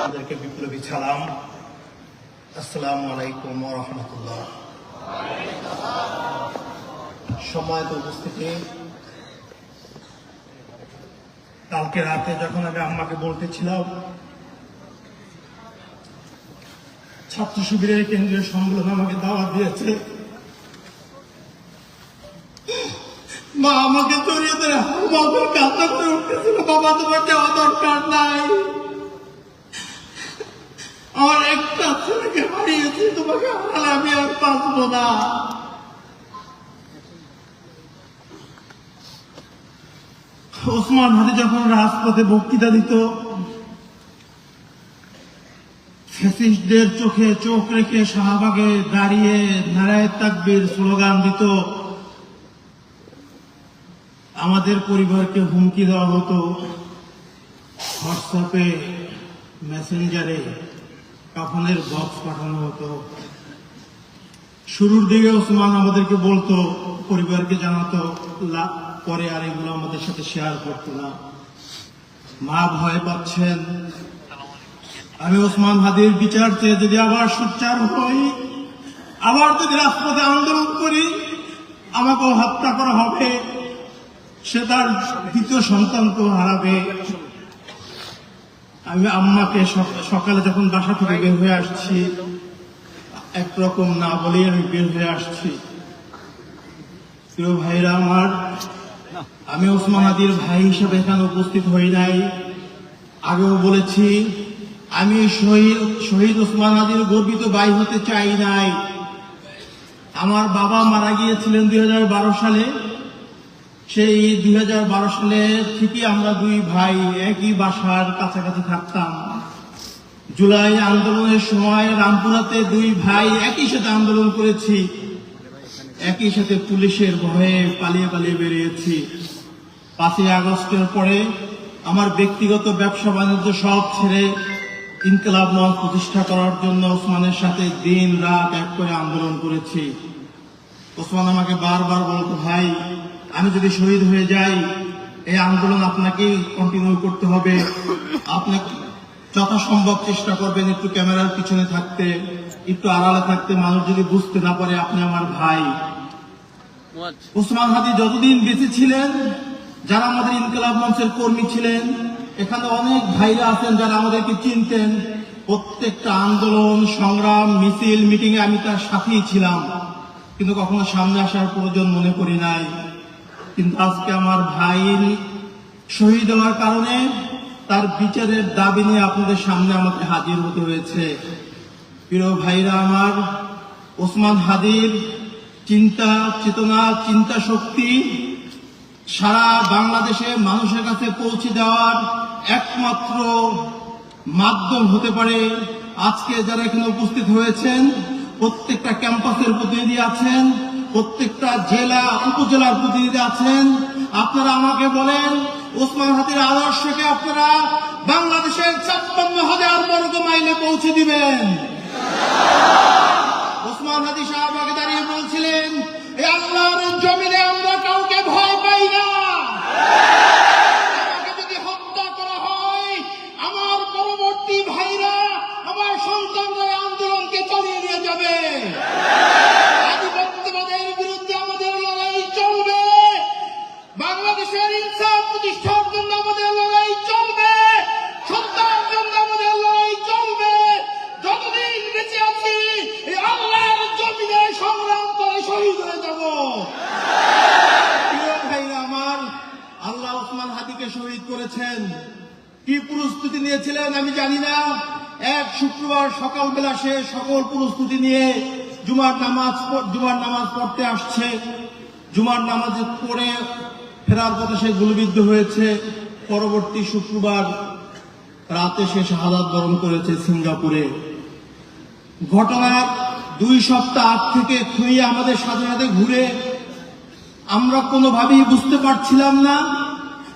আপনাদেরকে বিপ্লবী সালাম। আসসালামু আলাইকুম ওয়া রাহমাতুল্লাহ। সম্মানিত উপস্থিতি, কালকে রাতে যখন আমি আম্মাকে বলতেছিলাম ছাত্র শিবিরের কেন্দ্রীয় সম্মেলন আমাকে দাওয়াত দিয়েছে, মা আমাকে জড়িয়ে ধরে বাবার কান্না করে উঠতেছিল, বাবা তোমার যাওয়া দরকার নাই, আমার একটা ছেলেকে হারিয়েছি, তোমাকে হারালে আমি আর বাঁচবো না। ওসমান হাদি যখন রাজপথে বক্তৃতা দিত, ফ্যাসিস্টদের চোখে চোখ রেখে শাহবাগে দাঁড়িয়ে নারায়ে তাকবীর স্লোগান দিত, আমাদের পরিবারকে হুমকি দেওয়া হতো, হোয়াটসঅ্যাপে মেসেঞ্জারে কাফনের বক্স পাঠানো হতো। শুরুর দিকে ওসমান আমাদেরকে বলতো, পরিবারকে জানাতো, পরে আর এগুলো আমাদের সাথে শেয়ার করতো না। মা ভয় পাচ্ছেন, আমি ওসমান হাদির বিচার চেয়ে যদি আবার সোচ্চার হই, আবার যদি রাজপথে আন্দোলন করি, আমাকেও হত্যা করা হবে, সে তার দ্বিতীয় সন্তানকেও হারাবে। আমি আম্মাকে সকালে যখন বাসা থেকে বের হয়ে আসছি, একরকম না বলেই আমি বের হয়ে আসছি। প্রিয় ভাইরা আমার, আমি ওসমান হাদির ভাই হিসেবে এখানে উপস্থিত হই নাই। আগেও বলেছি, আমি শহীদ ওসমান হাদির গর্বিত ভাই হতে চাই নাই। আমার বাবা মারা গিয়েছিলেন 2012 সালে। সেই 2012 সালে থেকে আমরা দুই ভাই একই বাসার কাছাকাছি থাকতাম। জুলাই আন্দোলনের সময় রামপুরাতে দুই ভাই একই সাথে আন্দোলন করেছি, একই সাথে পুলিশের ভয়ে পালিয়ে পালিয়ে বেরিয়েছি। 5ই আগস্টের পরে আমার ব্যক্তিগত ব্যবসা বাণিজ্য সব ছেড়ে ইনকিলাব মঞ্চ প্রতিষ্ঠা করার জন্য ওসমানের সাথে দিন রাত এক করে আন্দোলন করেছি। ওসমান আমাকে বারবার বলতো, ভাই আমি যদি শহীদ হয়ে যাই, এই আন্দোলন আপনাকেই কন্টিনিউ করতে হবে, আপনি যথাসম্ভব চেষ্টা করবেন একটু ক্যামেরার পিছনে থাকতে, একটু আড়ালে থাকতে, মানুষ যদি বুঝতে না পারে আপনি আমার ভাই। ওসমান হাদি যতদিন বেঁচে ছিলেন, যারা আমাদের ইনকিলাব মঞ্চের কর্মী ছিলেন, এখানে অনেক ভাইরা আছেন যারা আমাদেরকে চিনতেন, প্রত্যেকটা আন্দোলন সংগ্রাম মিছিল মিটিং এ আমি তার সাথেই ছিলাম, কিন্তু কখনো সামনে আসার প্রয়োজন মনে করি নাই। কিন্তু আজকে আমার ভাই শহীদ হওয়ার কারণে তার বিচারের দাবি নিয়ে আপনাদের সামনে আমাকে হাজির হতে হয়েছে। প্রিয় ভাইরা আমার, ওসমান হাদির চিন্তা চেতনা, চিন্তা শক্তি সারা বাংলাদেশে মানুষের কাছে পৌঁছে দেওয়ার একমাত্র মাধ্যম হতে পারে আজকে যারা এখানে উপস্থিত হয়েছেন। প্রত্যেকটা ক্যাম্পাসের প্রতিনিধি আছেন, প্রত্যেকটা জেলা উপজেলার প্রতিনিধি আছেন। আপনারা আমাকে বলেন, ওসমান হাদির আদর্শকে আপনারা বাংলাদেশের 56,000 বর্গ মাইলে পৌঁছে দিবেন। ওসমান হাদি শাহবাগে দাঁড়িয়ে বলছিলেন, এই আল্লাহর জমিনে আমরা কাউকে ভয় পাই না, আমাকে যদি হত্যা করা হয়, আমার পরবর্তী ভাইরা, আমার সন্তানরা আন্দোলনকে চালিয়ে নিয়ে যাবে। আধিপত্যবাদের বিরুদ্ধে আমাদের লড়াই চলবে, বাংলাদেশের ইনসাফ প্রতিষ্ঠার জন্য আমাদের লড়াই চলবে, সত্যার জন্য আমাদের লড়াই চলবে। যতদিন বেঁচে আছি, এই আল্লাহর জমিনে সংগ্রাম করে শহীদ হয়ে যাব। প্রিয় ভাইরা আমার, আল্লাহ ওসমান হাদিকে শহীদ করেছেন। কি প্রস্তুতি নিয়েছিলেন আমি জানি না। এক শুক্রবার সকালবেলা সে সকল প্রস্তুতি নিয়ে জুমার নামাজ পড়তে আসছে। জুমার নামাজ পড়ে ফেরার পথে সে গুলিবিদ্ধ হয়েছে। পরবর্তী শুক্রবার রাতে সে শাহাদাত বরণ করেছে সিঙ্গাপুরে। ঘটনার 2 সপ্তাহ আগ থেকে খুঁড়িয়ে আমাদের সাথে সাথে ঘুরে আমরা কোনোভাবেই বুঝতে পারছিলাম না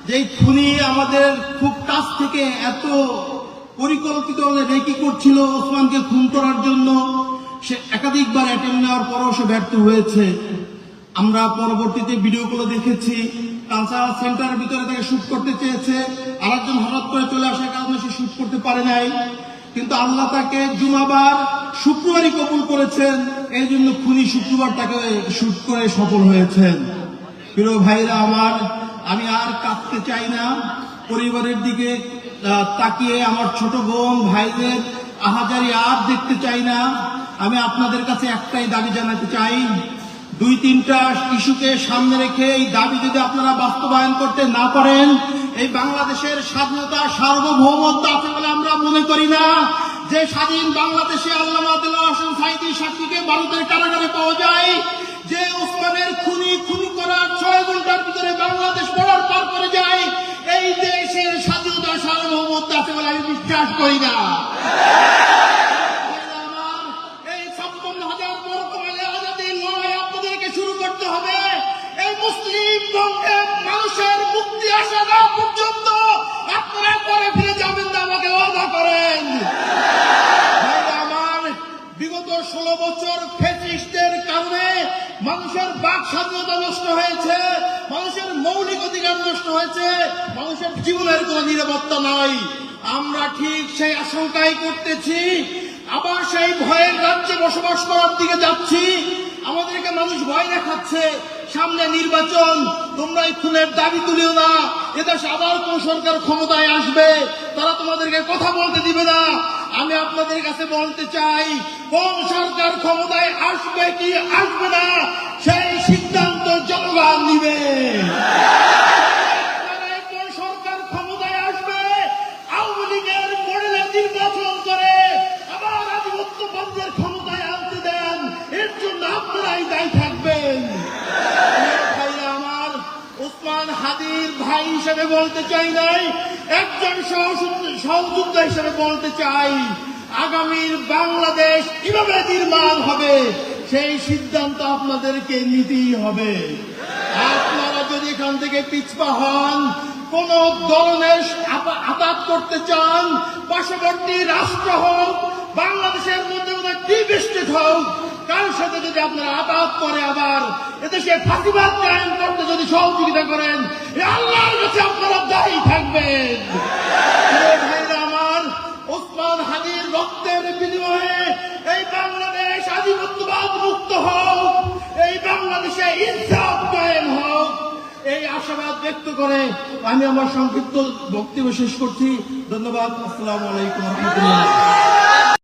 যে এই খুনি আমাদের খুব কাছ থেকে এত পরিকল্পিত রেকি করছিল ওসমানকে খুন করার জন্য। সে একাধিকবার অ্যাটেম্প নেওয়ার পরও সে ব্যর্থ হয়েছে। আমরা পরবর্তীতে ভিডিওগুলো দেখেছি, কালচারাল সেন্টারের ভিতরে তাকে শুট করতে চেয়েছে, আরেকজন হঠাৎ করে চলে আসার কারণে সে শুট করতে পারে নাই। কিন্তু আল্লাহ তাকে জুমাবার শুক্রবারই কবুল করেছেন, এই জন্য খুনি শুক্রবার তাকে শুট করে সফল হয়েছেন। প্রিয় ভাইরা আমার, আমি আর কাঁদতে চাই না, পরিবারের দিকে তাকিয়ে আমার ছোট বোন ভাইদের আহাজারি আর দেখতে চাই না। আমি আপনাদের কাছে একটাই দাবি জানাতে চাই, 2-3টা ইস্যুকে সামনে রেখে এই দাবি যদি আপনারা বাস্তবায়ন করতে না পারেন, এই বাংলাদেশের স্বাধীনতা সার্বভৌমত্ব আছে বলে আমরা মনে করি না। যে স্বাধীন বাংলাদেশে আল্লামা দেলোয়ার হোসেন সাঈদী সাক্ষীকে ভারতের কারাগারে পাওয়া যায়, যে ওসমানের খুনি করার 6 ঘন্টার ভিতরে বাংলাদেশ বর্ডার পার করে যায়, এই দেশের স্বাধীনতা সার্বভৌমত্ব আছে বলে আমি বিশ্বাস করি না। এই 56,000 বর্গ মাইলের আজাদীর লড়াই আপনাদেরকে শুরু করতে হবে। এই মুসলিম বঙ্গের মানুষের মুক্তি আসা না পর্যন্ত আপনারা পরে ফিরে যাবেন না, আমাকে ওয়াদা করেন। বিগত 16 বছর ফ্যাসিস্টদের কারণে মানুষের বাক স্বাধীনতা নষ্ট হয়েছে, মানুষের মৌলিক অধিকার নষ্ট হয়েছে, মানুষের জীবনের কোনো নিরাপত্তা নাই। আমরা ঠিক সেই আশঙ্কাই করতেছি, আবার সেই ভয়ের রাজ্যে বসবাস করার দিকে যাচ্ছি। আমাদেরকে মানুষ ভয় দেখাচ্ছে, সামনে নির্বাচন, তোমরা এই খুনের দাবি তুলিও না, এদেশে আবার কোন সরকার ক্ষমতায় আসবে, তারা তোমাদেরকে কথা বলতে দিবে না। আমি আপনাদের কাছে বলতে চাই, কোন সরকার ক্ষমতায় আসবে কি আসবে না সেই সিদ্ধান্ত জনগণ নিবে। কোন সরকার ক্ষমতায় আসবে, আওয়ামী লীগের মডেলে নির্বাচন করে আবার আধিপত্যবাদীদের ক্ষমতায় আনতে দেন, এর জন্য আপনারাই দায়ী থাকবেন। আমার ওসমান হাদির ভাই হিসেবে বলতে চাই নাই, একজন সহযোদ্ধা হিসেবে বলতে চাই, আগামীর বাংলাদেশ কিভাবে নির্মাণ হবে সেই সিদ্ধান্ত আপনাদেরকে নিতেই হবে। আপনারা যদি এখান থেকে পিছপা হন, কোন ধরনের আঘাত করতে চান, পার্শ্ববর্তী রাষ্ট্র হোক, বাংলাদেশের মধ্যে ডিপ স্টেট হোক, কারোর সাথে যদি আপনারা আঘাত করে আবার এদেশে ফাঁসিবাদ কায়েম করতে যদি সহযোগিতা করেন, আল্লাহর কাছে আপনারা দায়ী থাকবেন। ভাইরা আমার, ওসমান হাদির রক্তের বিনিময়ে এই বাংলাদেশ আধিপত্যবাদ মুক্ত হোক, এই বাংলাদেশে ইনসাফ কায়েম হোক, এই আশাবাদ ব্যক্ত করে আমি আমার সংক্ষিপ্ত বক্তব্য শেষ করছি। ধন্যবাদ। আসসালামু আলাইকুম ওয়া রাহমাতুল্লাহ।